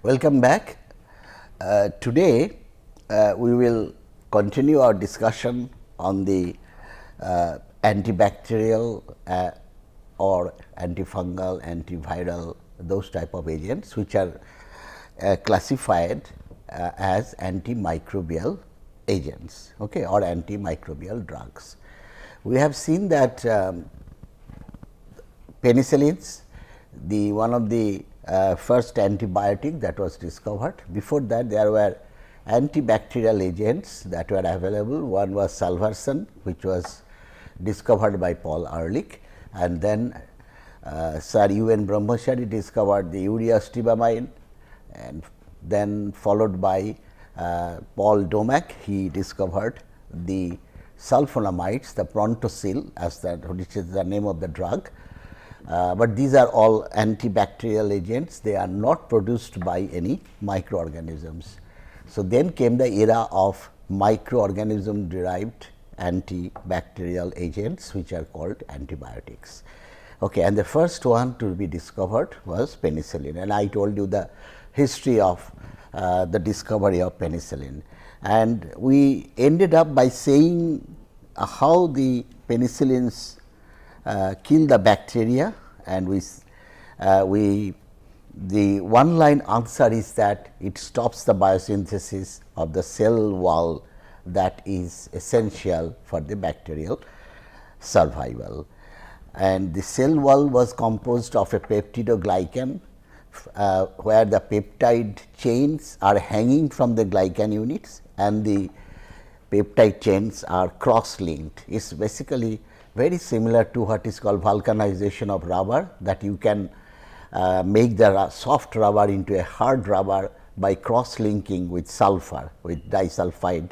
Welcome back. Today, we will continue our discussion on the antibacterial or antifungal, antiviral, those type of agents which are classified as antimicrobial agents, okay, or antimicrobial drugs. We have seen that penicillins, the one of the first antibiotic that was discovered. Before that, there were antibacterial agents that were available. One was salvarsan, which was discovered by Paul Ehrlich, and then Sir U.N. Brahmachari discovered the ureastibamine, and then followed by Paul Domack. He discovered the sulfonamides, the prontosil, as that, which is the name of the drug. But these are all antibacterial agents, they are not produced by any microorganisms. So, then came the era of microorganism derived antibacterial agents, which are called antibiotics. Okay, and the first one to be discovered was penicillin, and I told you the history of the discovery of penicillin. And we ended up by saying how the penicillins kill the bacteria, and the one line answer is that it stops the biosynthesis of the cell wall that is essential for the bacterial survival. And the cell wall was composed of a peptidoglycan, where the peptide chains are hanging from the glycan units and the peptide chains are cross linked. It is basically very similar to what is called vulcanization of rubber, that you can make the soft rubber into a hard rubber by cross linking with sulfur, with disulfide,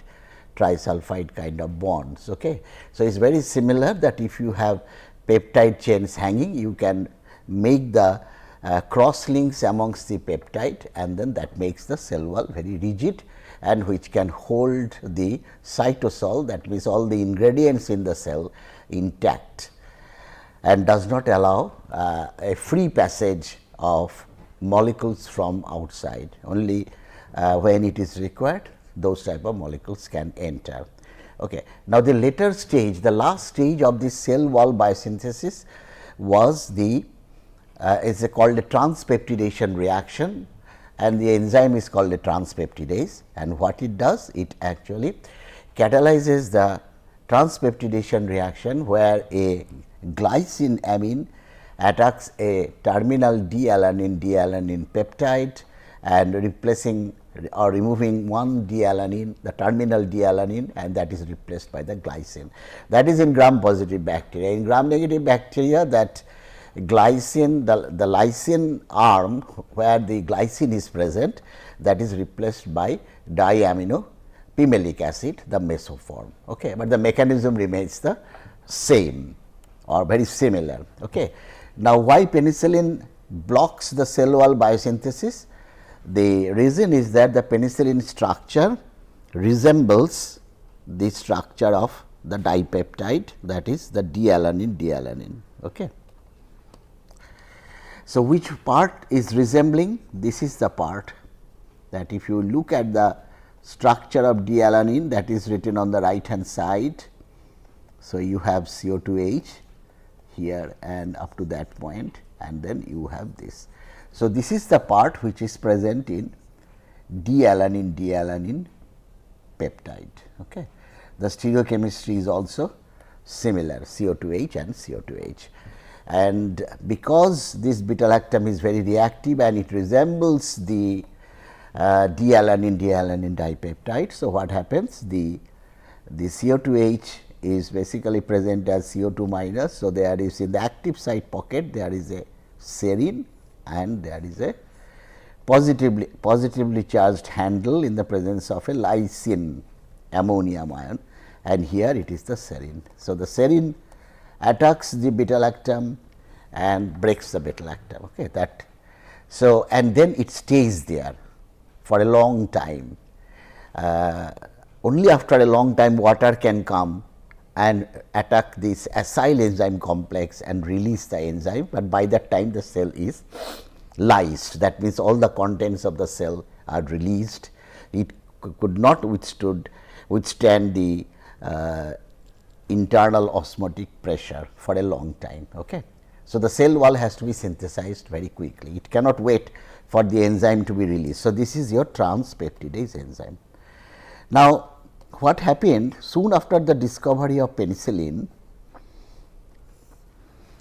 trisulfide kind of bonds. Okay. So, it is very similar that if you have peptide chains hanging, you can make the cross links amongst the peptide, and then that makes the cell wall very rigid and which can hold the cytosol, that means all the ingredients in the cell intact, and does not allow a free passage of molecules from outside. Only when it is required, those type of molecules can enter. Okay. Now, the later stage, the last stage of this cell wall biosynthesis was the is called a transpeptidation reaction, and the enzyme is called a transpeptidase. And what it does? It actually catalyzes the transpeptidation reaction, where a glycine amine attacks a terminal D-alanine peptide and replacing or removing one D-alanine, the terminal D-alanine, and that is replaced by the glycine. That is in gram positive bacteria. In gram negative bacteria, that glycine, the lysine arm where the glycine is present, that is replaced by diamino pimelic acid, the mesoform. Okay. But the mechanism remains the same or very similar. Okay. Now, why penicillin blocks the cell wall biosynthesis? The reason is that the penicillin structure resembles the structure of the dipeptide, that is the D-alanine. Okay. So, which part is resembling? This is the part that if you look at the structure of D-alanine, that is written on the right hand side. So, you have CO2H here and up to that point, and then you have this. So, this is the part which is present in D-alanine peptide. Okay. The stereochemistry is also similar, CO2H and CO2H. And because this beta-lactam is very reactive and it resembles the D-alanine dipeptide. So, what happens? The CO2H is basically present as CO2 minus. So, there is in the active site pocket, there is a serine and there is a positively charged handle in the presence of a lysine ammonium ion, and here it is the serine. So, the serine attacks the beta-lactam and breaks the beta-lactam. Okay, that. So, and then it stays there for a long time. Only after a long time water can come and attack this acyl enzyme complex and release the enzyme, but by that time the cell is lysed, that means all the contents of the cell are released. It could not withstand the internal osmotic pressure for a long time. Okay. So, the cell wall has to be synthesized very quickly, it cannot wait for the enzyme to be released. So, this is your transpeptidase enzyme. Now, what happened soon after the discovery of penicillin,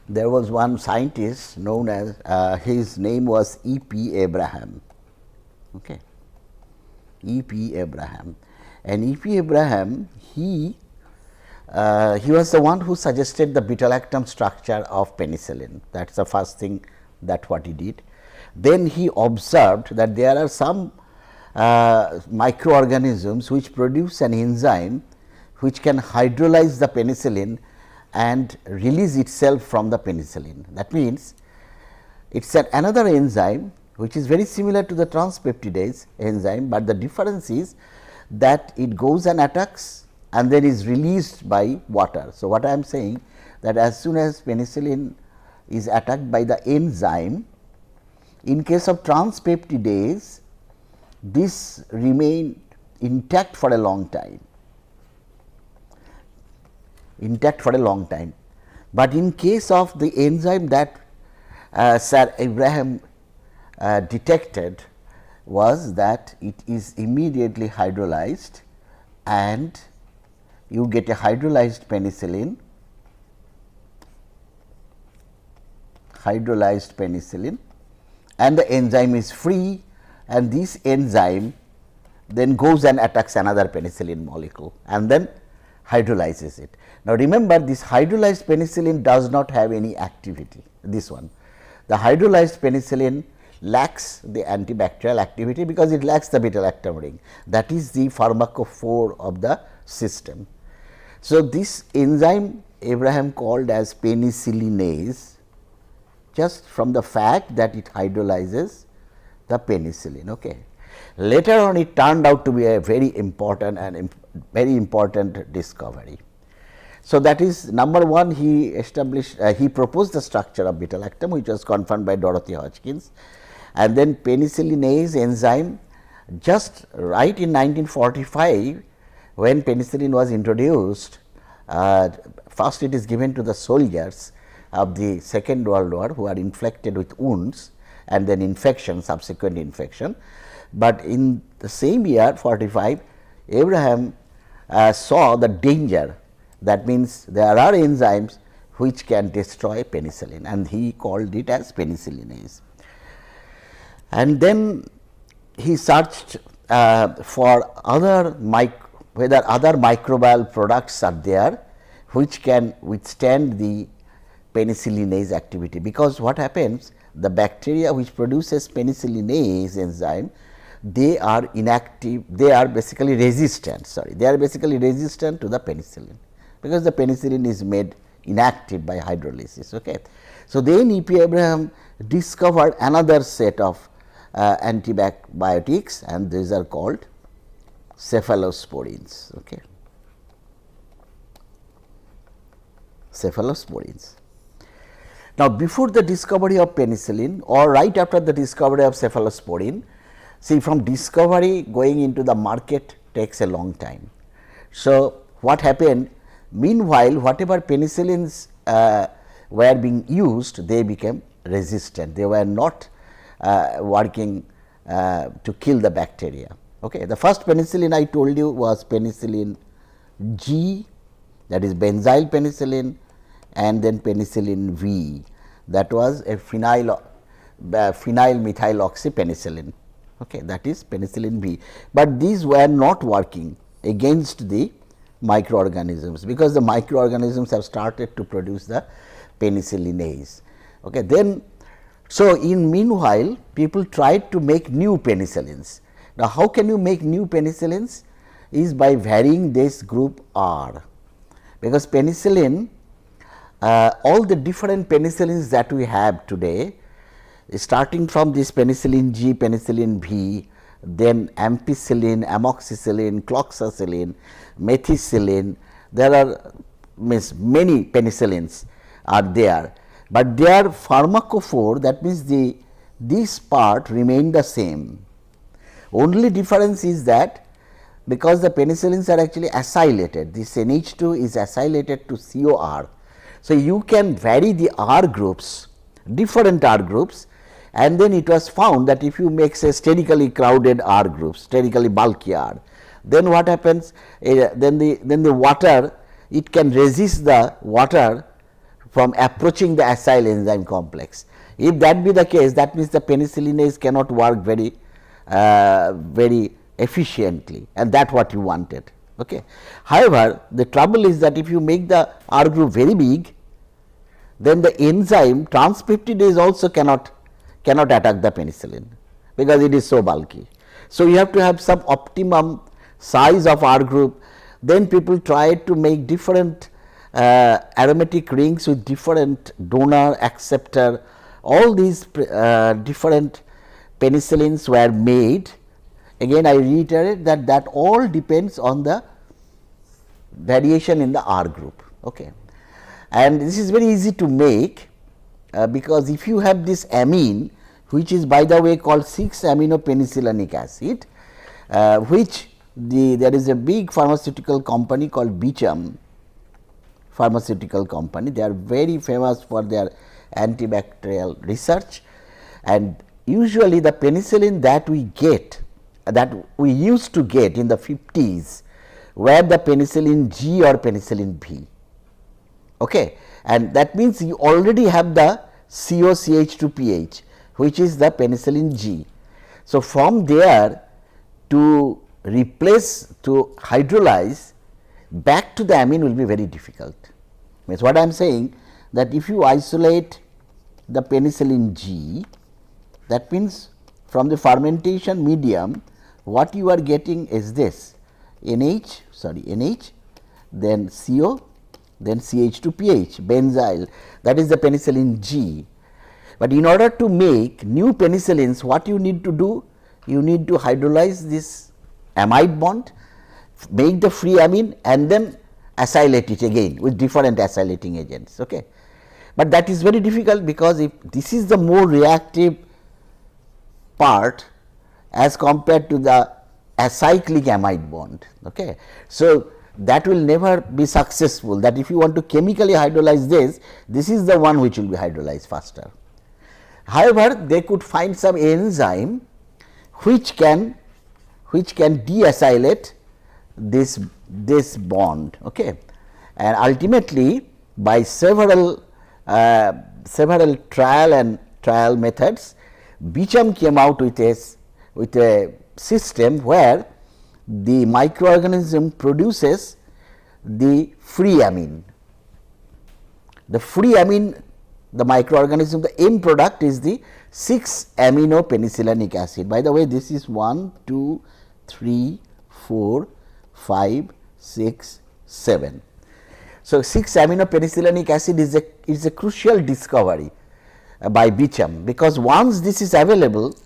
there was one scientist known as his name was E. P. Abraham. Okay. E. P. Abraham, and E. P. Abraham, he was the one who suggested the beta-lactam structure of penicillin. That is the first thing that what he did. Then he observed that there are some microorganisms which produce an enzyme which can hydrolyze the penicillin and release itself from the penicillin. That means, it is another enzyme which is very similar to the transpeptidase enzyme, but the difference is that it goes and attacks and then is released by water. So, what I am saying that as soon as penicillin is attacked by the enzyme, in case of transpeptidase, this remain intact for a long time, but in case of the enzyme that Sir Abraham detected was that it is immediately hydrolyzed and you get a hydrolyzed penicillin, and the enzyme is free, and this enzyme then goes and attacks another penicillin molecule and then hydrolyzes it. Now, remember, this hydrolyzed penicillin does not have any activity, this one. The hydrolyzed penicillin lacks the antibacterial activity because it lacks the beta-lactam ring, that is the pharmacophore of the system. So, this enzyme Abraham called as penicillinase, just from the fact that it hydrolyzes the penicillin. Okay. Later on, it turned out to be a very important discovery. So, that is number one, he proposed the structure of beta-lactam, which was confirmed by Dorothy Hodgkins, and then penicillinase enzyme, just right in 1945 when penicillin was introduced. First it is given to the soldiers of the Second World War who are inflicted with wounds and then infection, subsequent infection. But in the same year 45, Abraham saw the danger, that means there are enzymes which can destroy penicillin, and he called it as penicillinase. And then he searched for whether other microbial products are there which can withstand the penicillinase activity, because what happens, the bacteria which produces penicillinase enzyme, they are inactive, they are basically resistant to the penicillin, because the penicillin is made inactive by hydrolysis. Okay. So, then E. P. Abraham discovered another set of antibiotics, and these are called cephalosporins. Okay. Cephalosporins. Now, before the discovery of penicillin or right after the discovery of cephalosporin, see, from discovery going into the market takes a long time. So, what happened? Meanwhile, whatever penicillins were being used, they became resistant, they were not working to kill the bacteria. Okay. The first penicillin I told you was penicillin G, that is benzyl penicillin, and then penicillin V, that was a phenyl methyloxypenicillin. Okay, that is penicillin V, but these were not working against the microorganisms, because the microorganisms have started to produce the penicillinase. Okay. Then, so in meanwhile, people tried to make new penicillins. Now, how can you make new penicillins? Is by varying this group R, because penicillin, all the different penicillins that we have today, starting from this penicillin G, penicillin V, then ampicillin, amoxicillin, cloxacillin, methicillin, there are many penicillins are there, but their pharmacophore, that means the this part remained the same. Only difference is that because the penicillins are actually acylated, this NH2 is acylated to COR. So, you can vary the R groups, different R groups, and then it was found that if you make say sterically crowded R groups, sterically bulky R, then what happens? Then the water, it can resist the water from approaching the acyl enzyme complex. If that be the case, that means the penicillinase cannot work very efficiently, and that what you wanted. Okay. However, the trouble is that if you make the R group very big, then the enzyme transpeptidase also cannot attack the penicillin, because it is so bulky. So, you have to have some optimum size of R group. Then people try to make different aromatic rings with different donor acceptor. All these different penicillins were made. Again I reiterate that all depends on the variation in the R group. Okay. And this is very easy to make, because if you have this amine, which is by the way called 6-aminopenicillinic acid, which there is a big pharmaceutical company called Biochemistry pharmaceutical company. They are very famous for their antibacterial research, and usually the penicillin that we used to get in the 50s were the penicillin G or penicillin B. Okay. And that means you already have the COCH2PH, which is the penicillin G. So, from there to hydrolyze back to the amine will be very difficult. Means what I am saying, that if you isolate the penicillin G, that means from the fermentation medium what you are getting is this NH, then CO, then CH2PH, benzyl, that is the penicillin G. But in order to make new penicillins, what you need to do? You need to hydrolyze this amide bond, make the free amine, and then acylate it again with different acylating agents. Okay. But that is very difficult, because if this is the more reactive part as compared to the acyclic amide bond. Okay. So, that will never be successful, that if you want to chemically hydrolyze this is the one which will be hydrolyzed faster. However, they could find some enzyme which can deacylate this bond. Okay. And ultimately, by several trial methods, Biochemistry came out with a system where the microorganism produces the free amine. The free amine, the microorganism, the end product is the 6-aminopenicillinic acid. By the way, this is 1, 2, 3, 4, 5, 6, 7. So, 6-aminopenicillinic acid is a crucial discovery by Biochemistry, because once this is available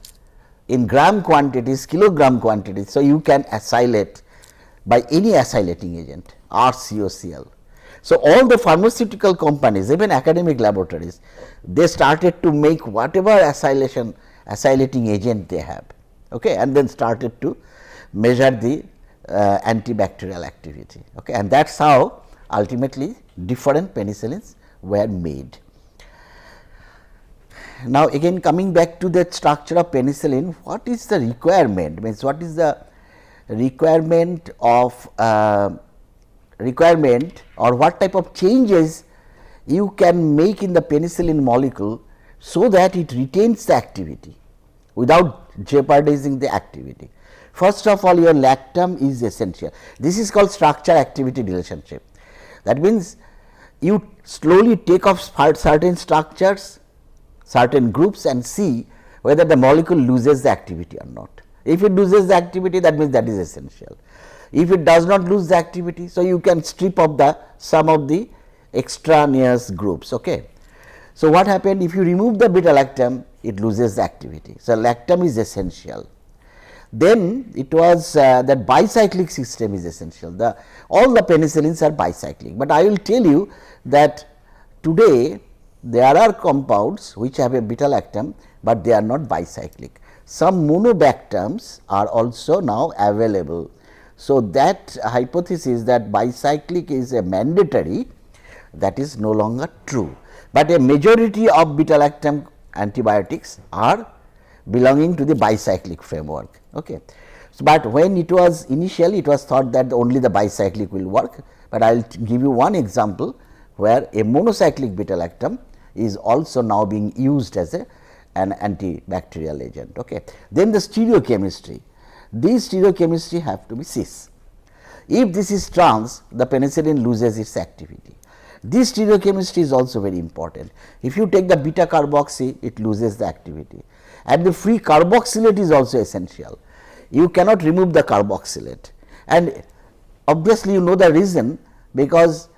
in gram quantities, kilogram quantities, so you can acylate by any acylating agent RCOCl. So, all the pharmaceutical companies, even academic laboratories, they started to make whatever acylating agent they have, okay, and then started to measure the antibacterial activity, okay, and that is how ultimately different penicillins were made. Now, again coming back to the structure of penicillin, what is the requirement? Means what is the requirement of or what type of changes you can make in the penicillin molecule so that it retains the activity without jeopardizing the activity. First of all, your lactam is essential. This is called structure activity relationship. That means you slowly take off certain structures, certain groups, and see whether the molecule loses the activity or not. If it loses the activity, that means that is essential. If it does not lose the activity, so you can strip off some of the extraneous groups. Okay. So, what happened if you remove the beta-lactam, it loses the activity. So, lactam is essential. Then it was that bicyclic system is essential. All the penicillins are bicyclic, but I will tell you that today there are compounds which have a beta-lactam, but they are not bicyclic. Some monobactams are also now available. So, that hypothesis that bicyclic is a mandatory, that is no longer true, but a majority of beta-lactam antibiotics are belonging to the bicyclic framework. Okay. So, but when it was initially, it was thought that only the bicyclic will work, but I will give you one example where a monocyclic beta-lactam is also now being used as an antibacterial agent. Okay. Then the stereochemistry, these stereochemistry have to be cis. If this is trans, the penicillin loses its activity. This stereochemistry is also very important. If you take the beta carboxy, it loses the activity, and the free carboxylate is also essential. You cannot remove the carboxylate, and obviously you know the reason, because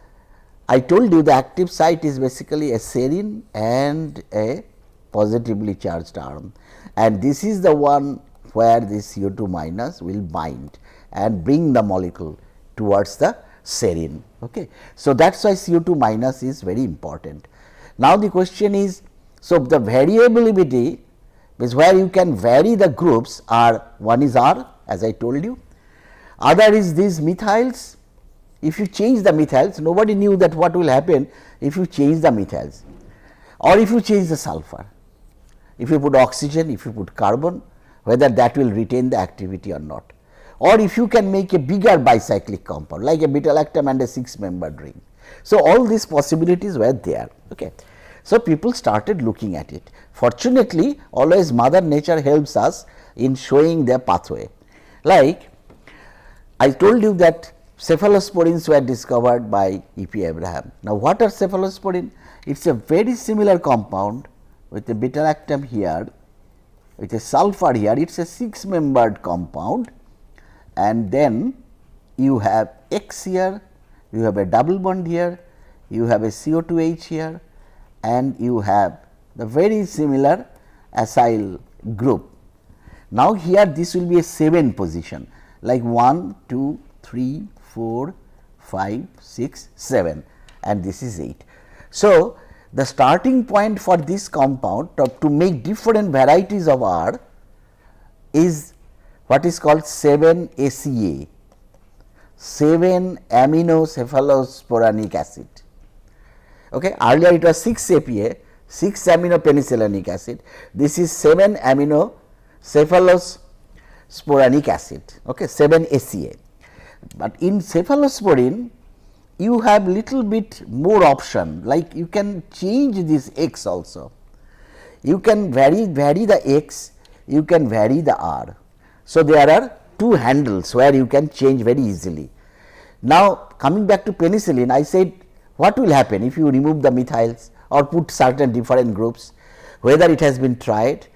I told you the active site is basically a serine and a positively charged arm, and this is the one where this CO2 minus will bind and bring the molecule towards the serine. Okay. So, that is why CO2 minus is very important. Now, the question is, so the variability is where you can vary the groups are, one is R, as I told you, other is these methyls. If you change the methyls, nobody knew that what will happen if you change the methyls, or if you change the sulfur, if you put oxygen, if you put carbon, whether that will retain the activity or not, or if you can make a bigger bicyclic compound like a beta-lactam and a 6-membered ring. So, all these possibilities were there. Okay. So, people started looking at it. Fortunately, always mother nature helps us in showing their pathway. Like I told you that cephalosporins were discovered by E.P. Abraham. Now, what are cephalosporin? It is a very similar compound with a beta-lactam here, with a sulfur here. It is a 6-membered compound, and then you have X here, you have a double bond here, you have a CO2H here, and you have the very similar acyl group. Now, here this will be a 7 position, like 1, 2, 3, 4, 5, 6, 7, and this is 8. So, the starting point for this compound to make different varieties of R is what is called 7-ACA, 7-aminocephalosporanic acid. Okay. Earlier it was 6-APA, 6-aminopenicillinic acid. This is 7-aminocephalosporanic acid, okay, 7-ACA. But in cephalosporin, you have little bit more option, like you can change this X also. You can vary the X, you can vary the R. So, there are 2 handles where you can change very easily. Now, coming back to penicillin, I said what will happen if you remove the methyls or put certain different groups, whether it has been tried.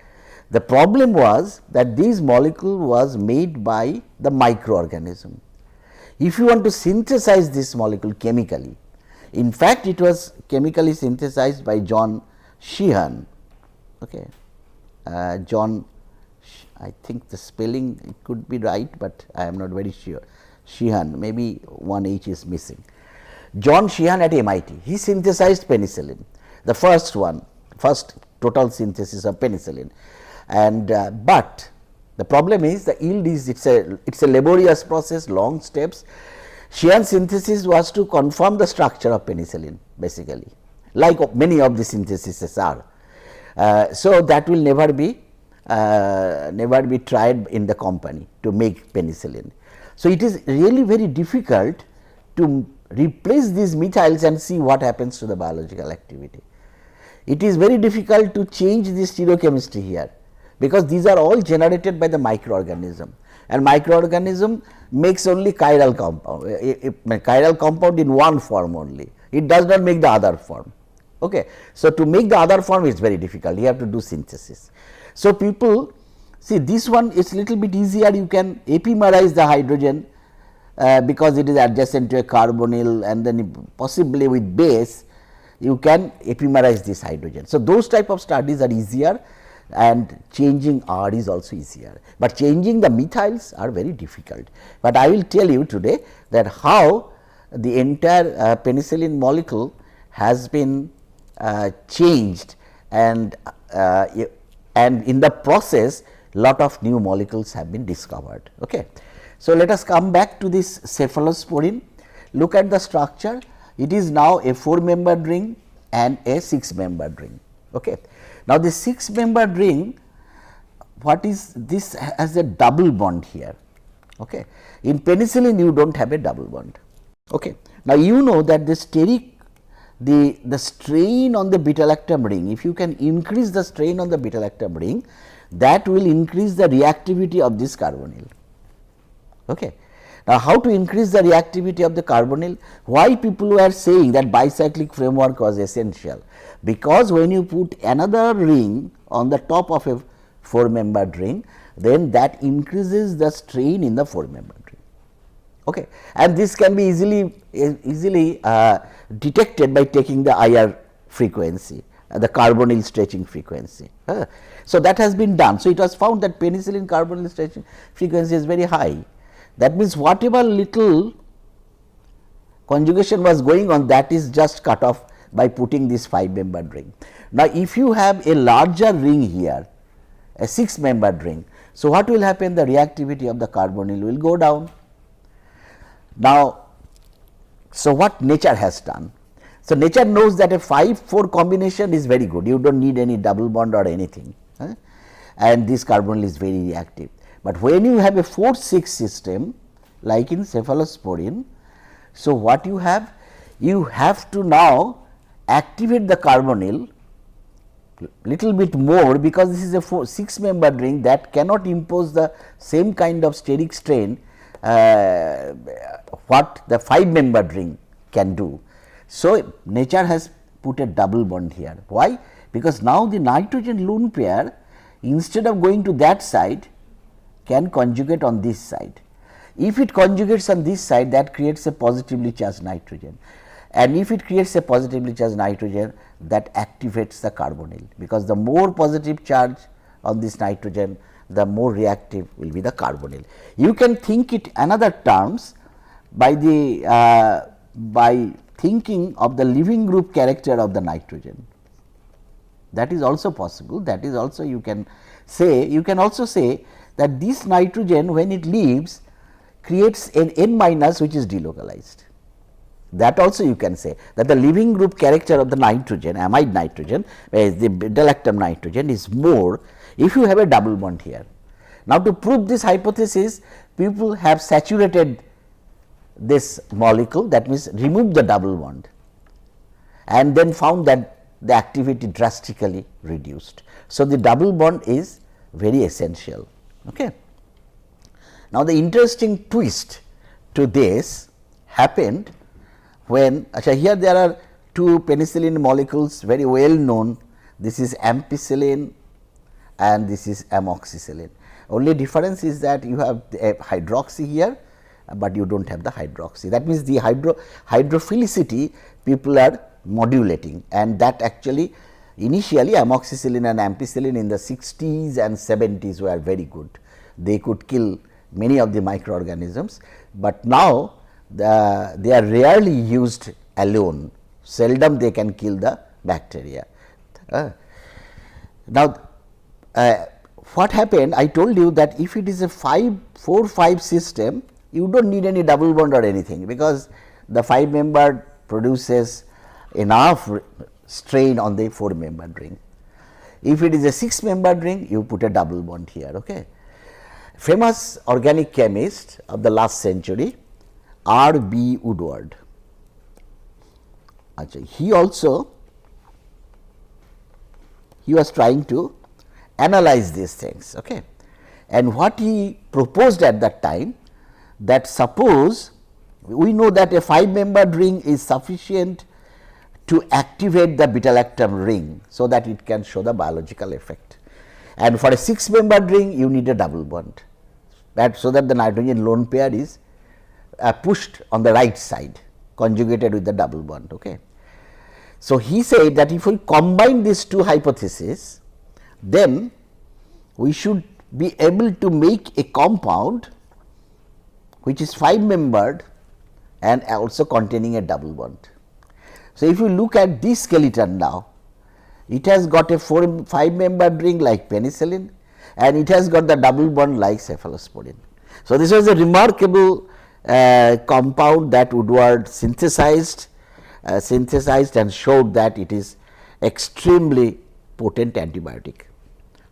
The problem was that this molecule was made by the microorganism. If you want to synthesize this molecule chemically, in fact, it was chemically synthesized by John Sheehan. Okay. John, I think the spelling it could be right, but I am not very sure. Sheehan, maybe one H is missing. John Sheehan at MIT, he synthesized penicillin, the first one, first total synthesis of penicillin, and but the problem is the yield is it's a laborious process, long steps. Sheehan synthesis was to confirm the structure of penicillin basically, like many of the syntheses are. So, that will never be tried in the company to make penicillin. So, it is really very difficult to replace these methyls and see what happens to the biological activity. It is very difficult to change the stereochemistry here, because these are all generated by the microorganism, and microorganism makes only chiral compound in one form only, it does not make the other form. Okay. So, to make the other form is very difficult, you have to do synthesis. So, people see this one is little bit easier, you can epimerize the hydrogen because it is adjacent to a carbonyl, and then possibly with base you can epimerize this hydrogen. So, those type of studies are easier, and changing R is also easier, but changing the methyls are very difficult. But I will tell you today that how the entire penicillin molecule has been changed, and in the process lot of new molecules have been discovered. Okay. So, let us come back to this cephalosporin. Look at the structure. It is now a 4-membered ring and a 6-membered ring. Okay. Now, the 6-membered ring, what is this, has a double bond here. Okay. In penicillin you do not have a double bond. Okay. Now, you know that the steric, the strain on the beta-lactam ring, if you can increase the strain on the beta-lactam ring, that will increase the reactivity of this carbonyl. Okay. Now, how to increase the reactivity of the carbonyl? Why people were saying that bicyclic framework was essential? Because when you put another ring on the top of a 4-membered ring, then that increases the strain in the 4-membered ring. Okay. And this can be easily detected by taking the IR frequency, the carbonyl stretching frequency. So, that has been done. So, it was found that penicillin carbonyl stretching frequency is very high. That means, whatever little conjugation was going on, that is just cut off by putting this 5-membered ring. Now, if you have a larger ring here, a 6-membered ring, so what will happen? The reactivity of the carbonyl will go down. Now, so what nature has done? So, nature knows that a 5-4 combination is very good, you do not need any double bond or anything, and this carbonyl is very reactive. But when you have a 4-6 system like in cephalosporin, so what you have? You have to now activate the carbonyl little bit more, because this is a 6-membered ring that cannot impose the same kind of steric strain what the 5-membered ring can do. So, nature has put a double bond here. Why? Because now the nitrogen lone pair, instead of going to that side, can conjugate on this side. If it conjugates on this side, that creates a positively charged nitrogen, and if it creates a positively charged nitrogen, that activates the carbonyl, because the more positive charge on this nitrogen, the more reactive will be the carbonyl. You can think it another terms by the by thinking of the leaving group character of the nitrogen. That is also possible. That is also you can say. You can also say that this nitrogen, when it leaves, creates an N minus which is delocalized. That also you can say that the leaving group character of the nitrogen, amide nitrogen, whereas the beta-lactam nitrogen is more if you have a double bond here. Now, to prove this hypothesis, people have saturated this molecule, that means remove the double bond, and then found that the activity drastically reduced. So, the double bond is very essential. Okay. Now, the interesting twist to this happened when here there are 2 penicillin molecules very well known. This is ampicillin and this is amoxicillin. Only difference is that you have a hydroxy here, but you do not have the hydroxy. That means, the hydrophilicity people are modulating, and that actually initially amoxicillin and ampicillin in the 60s and 70s were very good. They could kill many of the microorganisms, but now they are rarely used alone, seldom they can kill the bacteria. Now, what happened? I told you that if it is a 4-5 system, you do not need any double bond or anything, because the 5-membered produces enough strain on the 4-membered ring. If it is a 6-membered ring, you put a double bond here. Okay. Famous organic chemist of the last century, R.B. Woodward, he was trying to analyze these things. Okay. And what he proposed at that time, that suppose we know that a 5-membered ring is sufficient to activate the beta-lactam ring, so that it can show the biological effect, and for a 6-membered ring you need a double bond, that so that the nitrogen lone pair is pushed on the right side, conjugated with the double bond. Okay. So, he said that if we combine these 2 hypotheses, then we should be able to make a compound which is 5-membered and also containing a double bond. So, if you look at this skeleton now, it has got a 5 membered ring like penicillin, and it has got the double bond like cephalosporin. So, this was a remarkable compound that Woodward synthesized and showed that it is extremely potent antibiotic.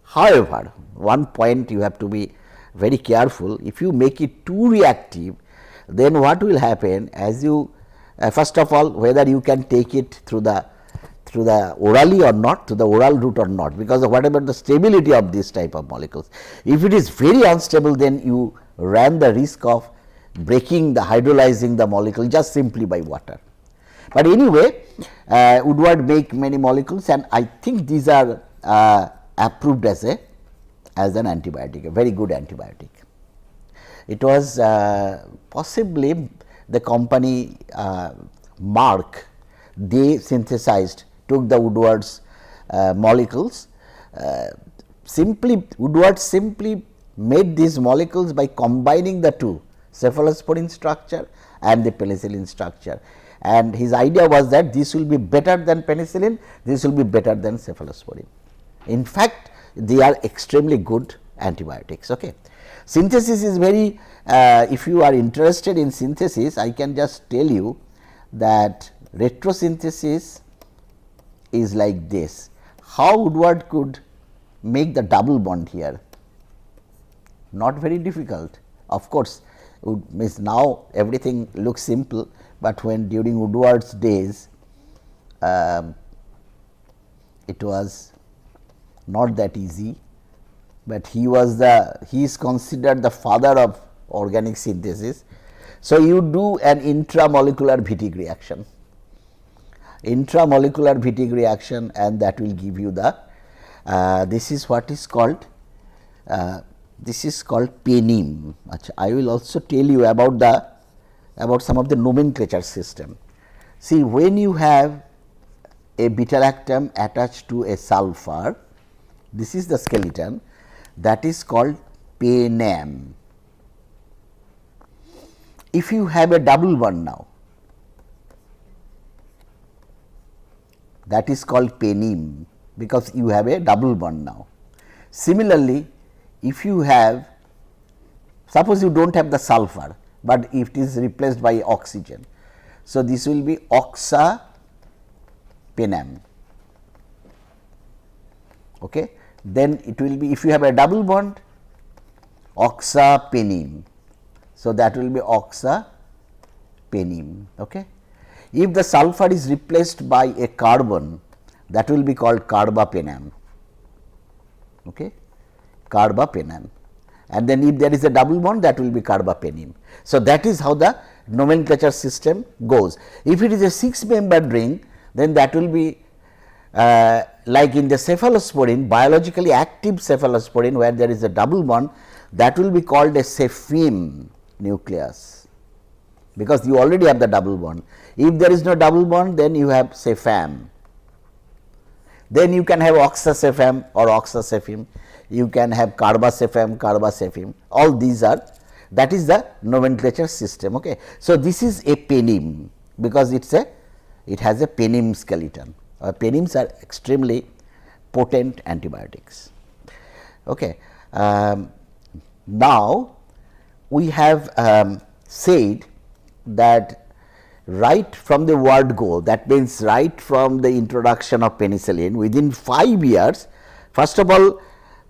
However, one point you have to be very careful, if you make it too reactive, then what will happen, as you first of all, whether you can take it through the orally or not, through the oral route or not, because of whatever the stability of this type of molecules. If it is very unstable, then you ran the risk of breaking the hydrolyzing the molecule just simply by water. But anyway, Woodward make many molecules, and I think these are approved as an antibiotic, a very good antibiotic. It was possibly the company Mark, they synthesized, took the Woodward's molecules. Woodward simply made these molecules by combining the two, cephalosporin structure and the penicillin structure, and his idea was that this will be better than penicillin, this will be better than cephalosporin. In fact, they are extremely good antibiotics. Okay. Synthesis is very, if you are interested in synthesis, I can just tell you that retrosynthesis is like this. How Woodward could make the double bond here? Not very difficult. Of course, means now everything looks simple, but when during Woodward's days, it was not that easy, but he is considered the father of organic synthesis. So, you do an intramolecular Wittig reaction, and that will give you the this is what is called penim. I will also tell you about some of the nomenclature system. See, when you have a beta-lactam attached to a sulfur, this is the skeleton, that is called penem. If you have a double bond now, that is called penim, because you have a double bond now. Similarly, if you have, suppose you do not have the sulfur, but if it is replaced by oxygen, so this will be oxapenem. Okay. Then it will be, if you have a double bond, oxapenim. So, that will be oxapenim. Okay. If the sulfur is replaced by a carbon, that will be called carbapenem. Okay. Carbapenem. And then if there is a double bond, that will be carbapenem. So, that is how the nomenclature system goes. If it is a 6 membered ring, then that will be like in the cephalosporin, biologically active cephalosporin, where there is a double bond, that will be called a cepheme nucleus, because you already have the double bond. If there is no double bond, then you have cepham. Then you can have oxacepham or oxacepheme, you can have carbacepham, all these are, that is the nomenclature system. Okay. So, this is a penim, because it has a penim skeleton. Penims are extremely potent antibiotics. Okay. Now, we have said that right from the word go, that means right from the introduction of penicillin, within 5 years, first of all,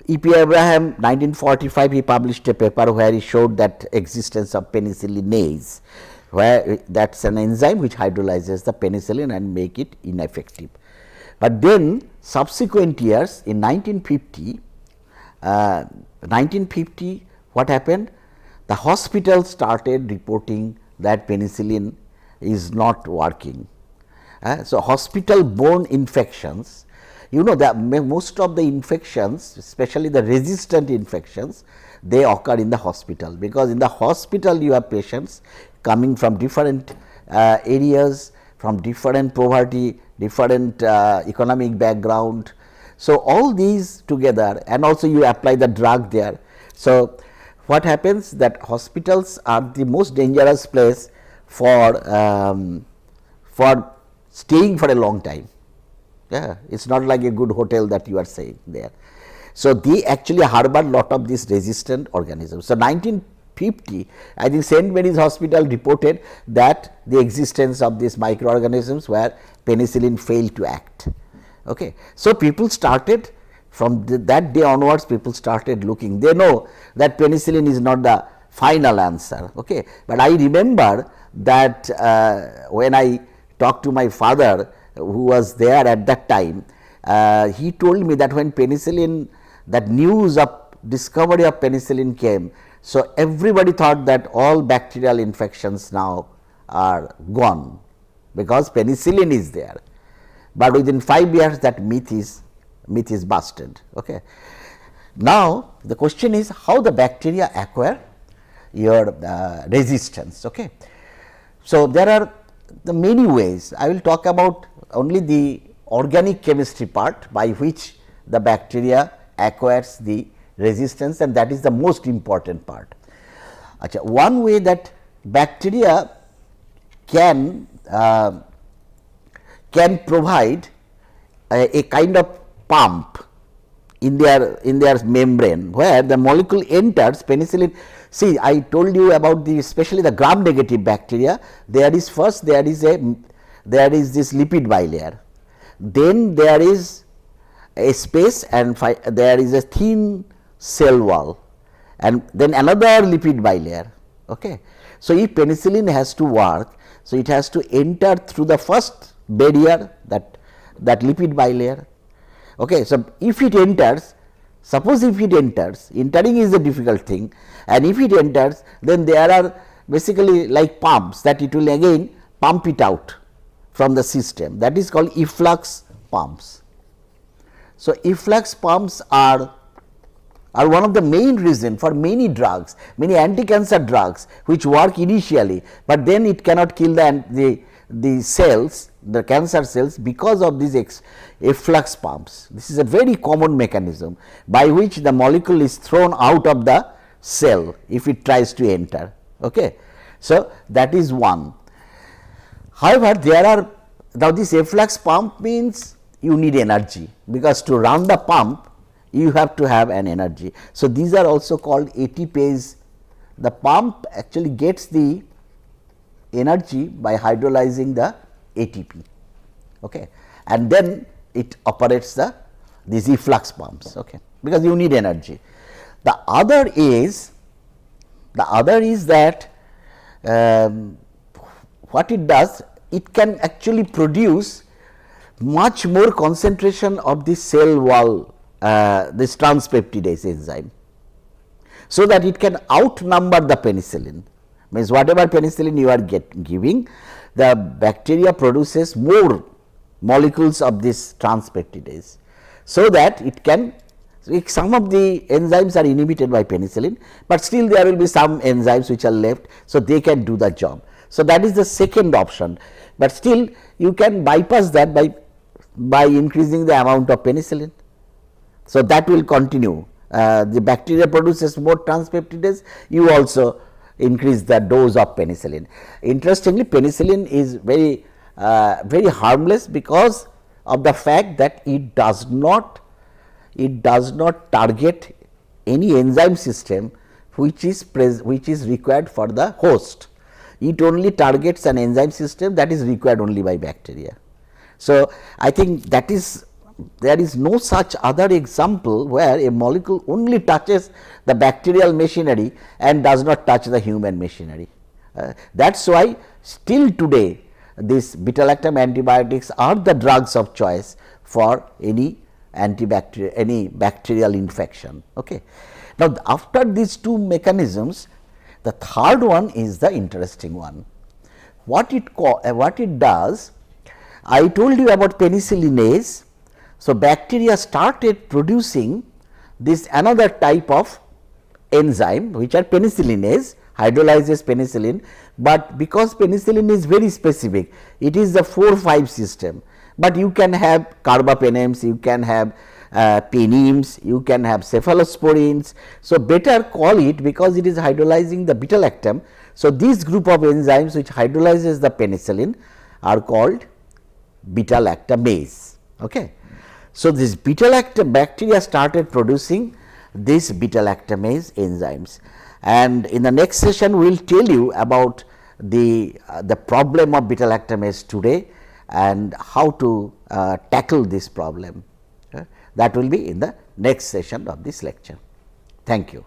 E.P. Abraham 1945 he published a paper where he showed that existence of penicillinase, where that is an enzyme which hydrolyzes the penicillin and make it ineffective. But then subsequent years in 1950, what happened? The hospital started reporting that penicillin is not working. So, hospital borne infections, you know that most of the infections, especially the resistant infections, they occur in the hospital, because in the hospital you have patients coming from different areas, from different poverty, different economic background. So, all these together, and also you apply the drug there. So, what happens that hospitals are the most dangerous place for staying for a long time. Yeah, it's not like a good hotel that you are saying there. So, they actually harbor lot of these resistant organisms. So, 1950, I think St. Mary's Hospital reported that the existence of these microorganisms where penicillin failed to act. Okay. So, people started from that day onwards, people started looking. They know that penicillin is not the final answer. Okay. But I remember that when I talked to my father, who was there at that time, he told me that when penicillin, that news of discovery of penicillin came, so everybody thought that all bacterial infections now are gone because penicillin is there. But within 5 years that myth is busted. Okay. Now, the question is how the bacteria acquire your resistance. Okay. So, there are the many ways. I will talk about only the organic chemistry part by which the bacteria acquires the resistance, and that is the most important part. Achha, one way that bacteria can provide a kind of pump in their membrane where the molecule enters penicillin. See, I told you about the especially the gram negative bacteria. There is first there is this lipid bilayer, then there is a space and there is a thin cell wall, and then another lipid bilayer. Okay. So, if penicillin has to work, so it has to enter through the first barrier, that lipid bilayer. Okay. So, if it enters, suppose if it enters, entering is a difficult thing, and if it enters, then there are basically like pumps that it will again pump it out from the system, that is called efflux pumps. So, efflux pumps are one of the main reason for many drugs, many anti-cancer drugs which work initially, but then it cannot kill the cells, the cancer cells, because of these efflux pumps. This is a very common mechanism by which the molecule is thrown out of the cell if it tries to enter. Okay. So, that is one. However, there are now this efflux pump means you need energy, because to run the pump you have to have an energy. So, these are also called ATPase. The pump actually gets the energy by hydrolyzing the ATP, okay, and then it operates these efflux pumps, okay, because you need energy. The other is that what it does, it can actually produce much more concentration of the cell wall, this transpeptidase enzyme, so that it can outnumber the penicillin. Means whatever penicillin you are giving, the bacteria produces more molecules of this transpeptidase, so that it can, some of the enzymes are inhibited by penicillin, but still there will be some enzymes which are left, so they can do the job. So, that is the second option, but still you can bypass that by increasing the amount of penicillin. So, that will continue. The bacteria produces more transpeptidase, you also increase the dose of penicillin. Interestingly, penicillin is very harmless because of the fact that it does not target any enzyme system which is required for the host. It only targets an enzyme system that is required only by bacteria. So, I think that is, there is no such other example where a molecule only touches the bacterial machinery and does not touch the human machinery. That is why still today these beta-lactam antibiotics are the drugs of choice for any bacterial infection. Okay. Now, after these two mechanisms, the third one is the interesting one. What it does, I told you about penicillinase. So, bacteria started producing this another type of enzyme which are penicillinase, hydrolyzes penicillin, but because penicillin is very specific, it is the 4,5 system, but you can have carbapenems, you can have penems, you can have cephalosporins. So, better call it, because it is hydrolyzing the beta-lactam. So, this group of enzymes which hydrolyzes the penicillin are called beta-lactamase. Okay. So, this beta-lactam bacteria started producing these beta-lactamase enzymes, and in the next session we will tell you about the problem of beta-lactamase today and how to tackle this problem. That will be in the next session of this lecture. Thank you.